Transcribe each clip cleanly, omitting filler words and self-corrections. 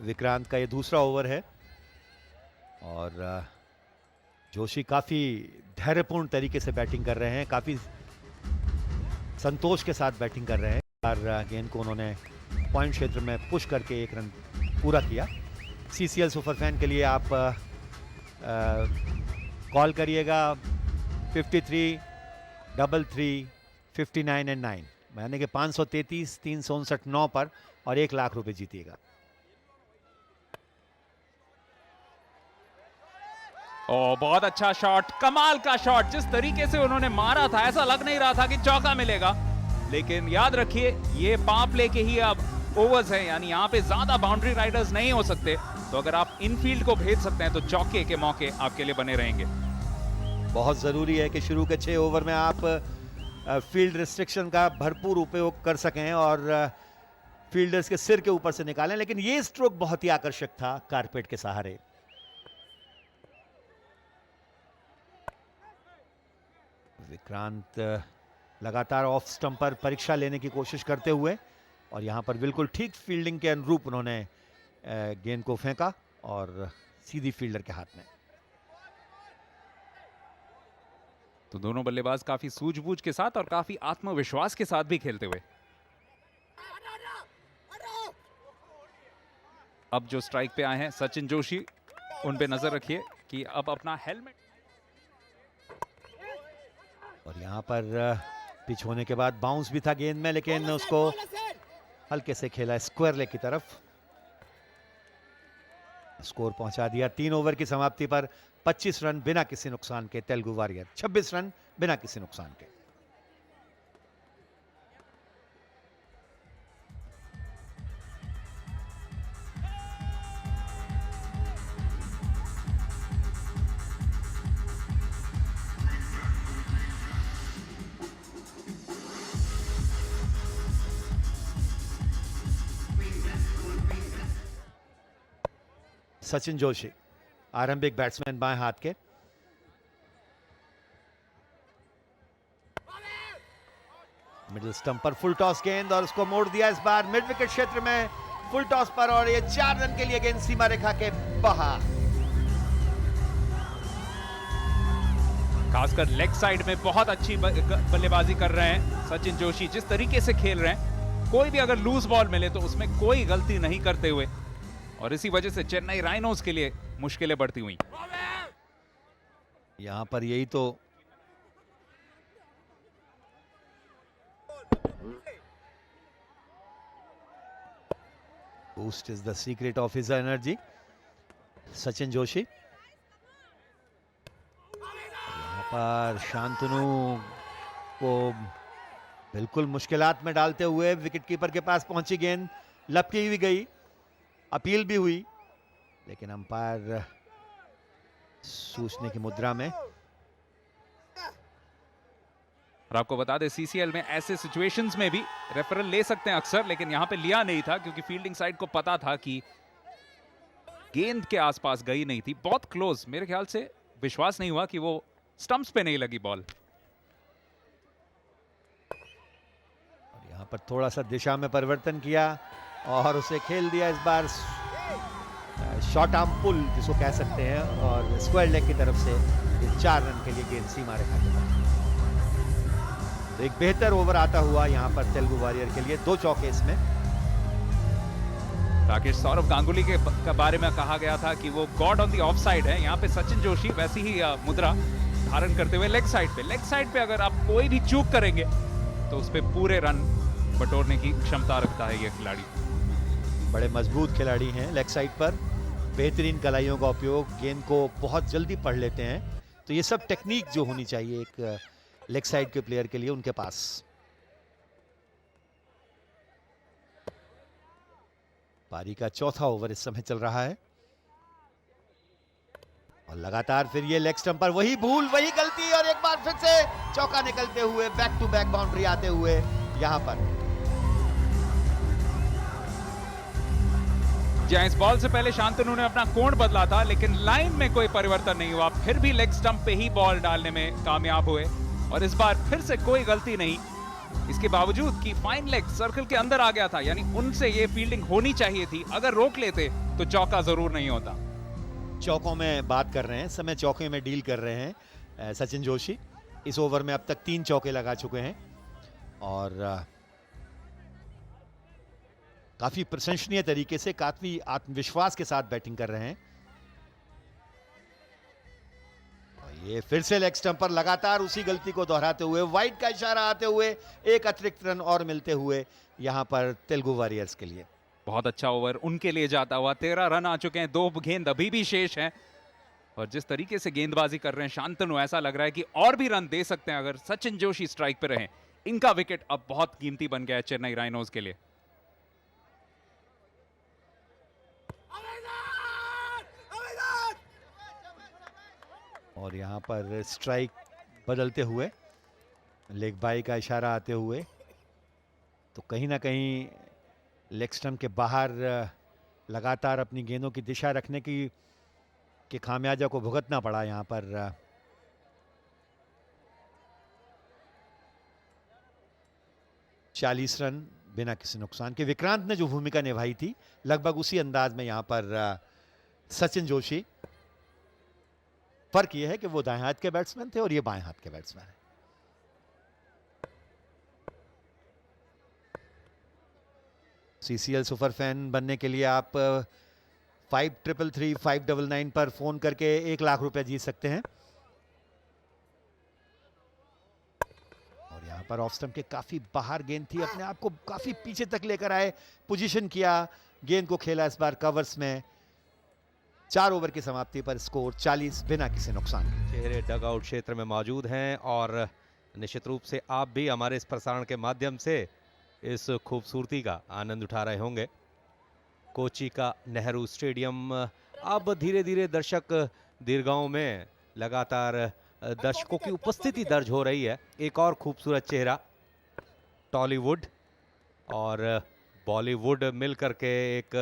विक्रांत का ये दूसरा ओवर है और जोशी काफ़ी धैर्यपूर्ण तरीके से बैटिंग कर रहे हैं, काफ़ी संतोष के साथ बैटिंग कर रहे हैं और गेंद को उन्होंने पॉइंट क्षेत्र में पुश करके 1 रन पूरा किया। CCL सुपर फैन के लिए आप कॉल करिएगा 53 33 59 एंड 9 यानी कि 533 359 9 पर और 1 लाख रुपए जीतिएगा। बहुत अच्छा शॉट, कमाल का शॉट। जिस तरीके से उन्होंने मारा था ऐसा लग नहीं रहा था कि चौका मिलेगा, लेकिन याद रखिए ये पावर प्ले के ही अब ओवर्स हैं, यानी यहाँ पे ज्यादा बाउंड्री राइडर्स नहीं हो सकते, तो अगर आप इनफील्ड को भेज सकते हैं तो चौके के मौके आपके लिए बने रहेंगे। बहुत जरूरी है कि शुरू के 6 ओवर में आप फील्ड रिस्ट्रिक्शन का भरपूर उपयोग कर सकें और फील्डर्स के सिर के ऊपर से निकालें, लेकिन ये स्ट्रोक बहुत ही आकर्षक था कारपेट के सहारे। विक्रांत लगातार ऑफ स्टंप पर परीक्षा लेने की कोशिश करते हुए और यहां पर बिल्कुल ठीक फील्डिंग के अनुरूप उन्होंने गेंद को फेंका और सीधी फील्डर के हाथ में। तो दोनों बल्लेबाज काफी सूझबूझ के साथ और काफी आत्मविश्वास के साथ भी खेलते हुए। अब जो स्ट्राइक पे आए हैं सचिन जोशी, उन पे नजर रखिए कि अब अपना हेलमेट, और यहां पर पिच होने के बाद बाउंस भी था गेंद में, लेकिन उसको हल्के से खेला स्क्वायर लेग की तरफ। स्कोर पहुंचा दिया 3 ओवर की समाप्ति पर 25 रन बिना किसी नुकसान के तेलुगु वॉरियर, 26 रन बिना किसी नुकसान के। सचिन जोशी आरंभिक बैट्समैन बाएं हाथ के। मिडिल स्टंप पर फुल टॉस गेंद और उसको मोड़ दिया इस बार मिड विकेट क्षेत्र में फुल टॉस पर, और ये 4 रन के लिए गेंद सीमा रेखा के बाहर। खासकर लेग साइड में बहुत अच्छी बल्लेबाजी कर रहे हैं सचिन जोशी। जिस तरीके से खेल रहे हैं, कोई भी अगर लूज बॉल मिले तो उसमें कोई गलती नहीं करते हुए, और इसी वजह से चेन्नई राइनोज के लिए मुश्किलें बढ़ती हुई। यहां पर यही तो boost is the secret of his energy. Sachin Joshi यहां पर शांतनु को बिल्कुल मुश्किलात में डालते हुए विकेटकीपर के पास पहुंची गेंद, लपकी हुई गई, अपील भी हुई, लेकिन अंपायर सूचने की मुद्रा में। और आपको बता दें CCL में ऐसे सिचुएशंस में भी रेफरल ले सकते हैं अक्सर, लेकिन यहां पे लिया नहीं था क्योंकि फील्डिंग साइड को पता था कि गेंद के आसपास गई नहीं थी, बहुत क्लोज। मेरे ख्याल से विश्वास नहीं हुआ कि वो स्टंप्स पे नहीं लगी बॉल। और यहां पर थोड़ा सा दिशा में परिवर्तन किया और उसे खेल दिया इस बार शॉर्ट आर्म पुल जिसको कह सकते हैं, और स्क्वायर लेग की तरफ से 4 रन के लिए गेंद सीमा रेखा के पास। तो एक बेहतर ओवर आता हुआ यहां पर तेलुगु वॉरियर के लिए, 2 चौके इसमें। राकेश, सौरव गांगुली के बारे में कहा गया था कि वो God on the of side है। यहाँ पे सचिन जोशी वैसी ही मुद्रा धारण करते हुए लेग साइड पे अगर आप कोई भी चूक करेंगे तो उस पर पूरे रन बटोरने की क्षमता रखता है ये खिलाड़ी। बड़े मजबूत खिलाड़ी हैं लेग साइड पर, बेहतरीन कलाइयों का उपयोग, गेंद को बहुत जल्दी पढ़ लेते हैं। तो ये सब टेक्निक जो होनी चाहिए एक लेग साइड के प्लेयर के लिए उनके पास। पारी का चौथा ओवर इस समय चल रहा है और लगातार फिर ये लेग स्टंप पर वही भूल, वही गलती, और एक बार फिर से चौका निकलते हुए बैक टू बैक बाउंड्री आते हुए यहां पर। जहां इस बॉल से पहले शांतनु ने अपना कोण बदला था, लेकिन लाइन में कोई परिवर्तन नहीं हुआ, फिर भी लेग स्टंप पे ही बॉल डालने में कामयाब हुए, और इस बार फिर से कोई गलती नहीं, इसके बावजूद कि फाइन लेग सर्कल के अंदर आ गया था। यानी उनसे ये फील्डिंग होनी चाहिए थी, अगर रोक लेते तो चौका जरूर नहीं होता। चौकों में बात कर रहे हैं, समय चौके में डील कर रहे हैं सचिन जोशी। इस ओवर में अब तक 3 चौके लगा चुके हैं और काफी प्रशंसनीय तरीके से, काफी आत्मविश्वास के साथ बैटिंग कर रहे हैं। और ये फिर से लेग स्टंप पर लगातार उसी गलती को दोहराते हुए, वाइड का इशारा आते हुए एक अतिरिक्त रन और मिलते हुए यहां पर तेलुगु वॉरियर्स के लिए। बहुत अच्छा ओवर उनके लिए जाता हुआ। 13 रन आ चुके हैं, 2 गेंद अभी भी शेष हैं और जिस तरीके से गेंदबाजी कर रहे हैं शांतनु, ऐसा लग रहा है कि और भी रन दे सकते हैं अगर सचिन जोशी स्ट्राइक पे रहे। इनका विकेट अब बहुत कीमती बन गया है चेन्नई राइनोज के लिए। और यहां पर स्ट्राइक बदलते हुए, लेग बाई का इशारा आते हुए, तो कहीं ना कहीं लेग स्टंप के बाहर लगातार अपनी गेंदों की दिशा रखने के खामियाजा को भुगतना पड़ा यहां पर। 40 रन बिना किसी नुकसान के। विक्रांत ने जो भूमिका निभाई थी लगभग उसी अंदाज में यहां पर सचिन जोशी। फर्क यह है कि वो दाएं हाथ के बैट्समैन थे और ये बाएं हाथ के बैट्समैन है। सीसीएल सुपर फैन बनने के लिए आप 5333-599 पर फोन करके 1 लाख रुपए जीत सकते हैं। और यहां पर ऑफ स्टंप के काफी बाहर गेंद थी, अपने आप को काफी पीछे तक लेकर आए, पोजीशन किया, गेंद को खेला इस बार कवर्स में। 4 ओवर की समाप्ति पर स्कोर 40 बिना किसी नुकसान के। चेहरे डग आउट क्षेत्र में मौजूद हैं और निश्चित रूप से आप भी हमारे इस प्रसारण के माध्यम से इस खूबसूरती का आनंद उठा रहे होंगे। कोची का नेहरू स्टेडियम अब धीरे धीरे दर्शक दीर्घाओं में लगातार दर्शकों की उपस्थिति दर्ज हो रही है। एक और खूबसूरत चेहरा टॉलीवुड और बॉलीवुड मिलकर के एक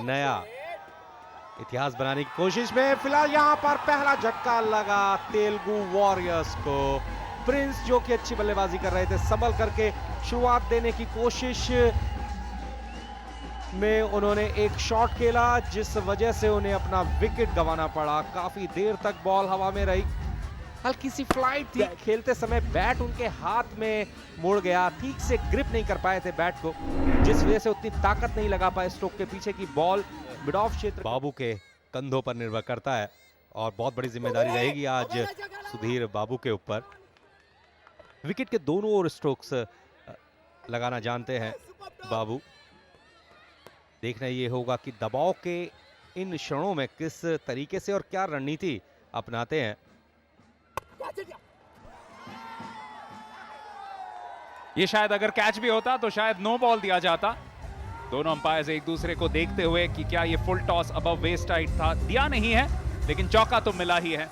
नया इतिहास बनाने की कोशिश में। फिलहाल यहां पर पहला झटका लगा तेलुगु वॉरियर्स को। प्रिंस जो कि अच्छी बल्लेबाजी कर रहे थे, संभल करके शुरुआत देने की कोशिश में उन्होंने एक शॉट खेला जिस वजह से उन्हें अपना विकेट गंवाना पड़ा। काफी देर तक बॉल हवा में रही, हल्की सी फ्लाइट थी, खेलते समय बैट उनके हाथ में मुड़ गया, ठीक से ग्रिप नहीं कर पाए थे बैट को, जिस वजह से उतनी ताकत नहीं लगा पाए स्ट्रोक के पीछे की बॉल मिड ऑफ क्षेत्र बाबू के कंधों पर निर्भर करता है और बहुत बड़ी जिम्मेदारी रहेगी आज सुधीर बाबू के ऊपर। विकेट के दोनों ओर स्ट्रोक्स लगाना जानते हैं बाबू। देखना ये होगा कि दबाव के इन क्षणों में किस तरीके से और क्या रणनीति अपनाते हैं। ये शायद अगर कैच भी होता तो शायद नो बॉल दिया जाता। दोनों अंपायर्स एक दूसरे को देखते हुए कि क्या ये full toss above waist height था, दिया नहीं है लेकिन चौका तो मिला ही है।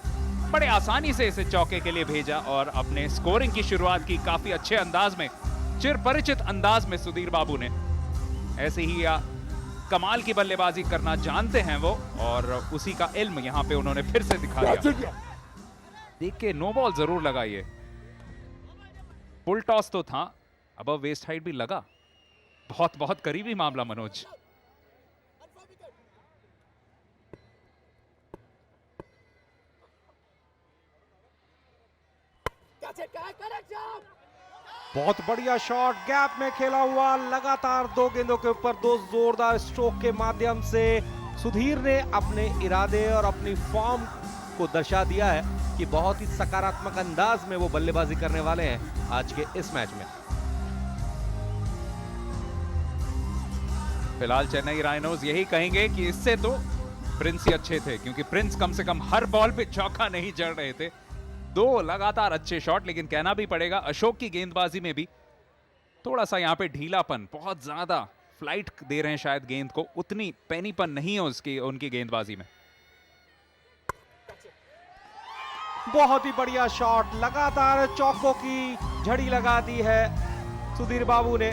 बड़े आसानी से इसे चौके के लिए भेजा और अपने स्कोरिंग की शुरुआत की काफी अच्छे अंदाज में, चिर परिचित अंदाज में सुधीर बाबू ने। ऐसे ही कमाल की बल्लेबाजी करना जानते हैं वो और उसी का इल्म यहां पे उन्होंने फिर से दिखा दिया। देख के नो बॉल जरूर लगा, ये फुल टॉस तो था, अबव वेस्ट हाइट भी लगा। बहुत बहुत करीबी मामला मनोज। बहुत बढ़िया शॉट, गैप में खेला हुआ, लगातार 2 गेंदों के ऊपर 2 जोरदार स्ट्रोक के माध्यम से सुधीर ने अपने इरादे और अपनी फॉर्म को दर्शा दिया है कि बहुत ही सकारात्मक अंदाज में वो बल्लेबाजी करने वाले हैं आज के इस मैच में। फिलहाल चेन्नई राइनोज यही कहेंगे कि इससे तो प्रिंस ही अच्छे थे, क्योंकि प्रिंस कम से कम हर बॉल पे चौका नहीं जड़ रहे थे। 2 लगातार अच्छे शॉट, लेकिन कहना भी पड़ेगा अशोक की गेंदबाजी में भी थोड़ा सा यहाँ पे ढीलापन, बहुत ज्यादा फ्लाइट दे रहे हैं शायद गेंद को, उतनी पैनीपन नहीं है उनकी गेंदबाजी में। बहुत ही बढ़िया शॉट, लगातार चौकों की झड़ी लगा दी है सुधीर बाबू ने।